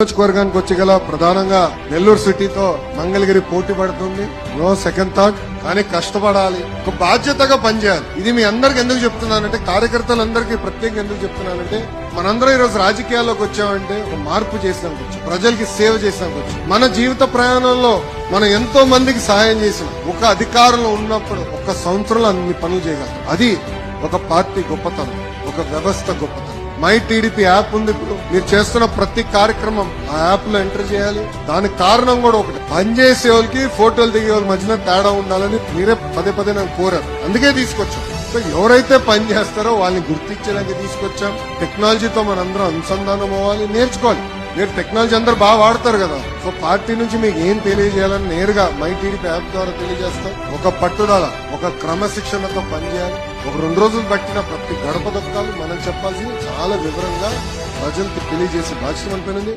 నియోజకవర్గానికి వచ్చి గల ప్రధానంగా నెల్లూరు సిటీతో మంగళగిరి పోటీ పడుతుంది. నో సెకండ్ థాట్, కానీ కష్టపడాలి, ఒక బాధ్యతగా పనిచేయాలి. ఇది మీ అందరికి ఎందుకు చెప్తున్నానంటే, కార్యకర్తలందరికీ ప్రత్యేకంగా ఎందుకు చెప్తున్నానంటే, మనందరం ఈ రోజు రాజకీయాల్లోకి వచ్చామంటే ఒక మార్పు చేసినానికి వచ్చాం, ప్రజలకి సేవ చేసినానికి వచ్చాం. మన జీవిత ప్రయాణంలో మనం ఎంతో మందికి సహాయం చేసిన ఒక అధికారంలో ఉన్నప్పుడు ఒక సంవత్సరంలో అన్ని పనులు చేయగలం. అది ఒక పార్టీ గొప్పతనం, ఒక వ్యవస్థ గొప్పతనం. మై టీడీపీ యాప్ ఉంది. ఇప్పుడు మీరు చేస్తున్న ప్రతి కార్యక్రమం ఆ యాప్ లో ఎంటర్ చేయాలి. దానికి కారణం కూడా ఒకటి, పనిచేసే వాళ్ళకి ఫోటోలు దిగే వాళ్ళ మధ్యన తేడా ఉండాలని మీరే పదే పదే నాకు కోరారు. అందుకే తీసుకొచ్చాం. సో ఎవరైతే పని చేస్తారో వాళ్ళని గుర్తించడానికి తీసుకొచ్చాం. టెక్నాలజీతో మనందరం అనుసంధానం అవ్వాలి, నేర్చుకోవాలి. మీరు టెక్నాలజీ అందరూ బాగా వాడతారు కదా. సో పార్టీ నుంచి మీకు ఏం తెలియజేయాలని నేరుగా మై టీడీపీ యాప్ ద్వారా తెలియజేస్తాం. ఒక పట్టుదల, ఒక క్రమశిక్షణతో పనిచేయాలి. ఒక 2 రోజులు పట్టిన ప్రతి గడప దొక్కాలి. మనం చెప్పాల్సింది చాలా వివరంగా ప్రజలకు తెలియజేసే బాధ్యత మనపైనది.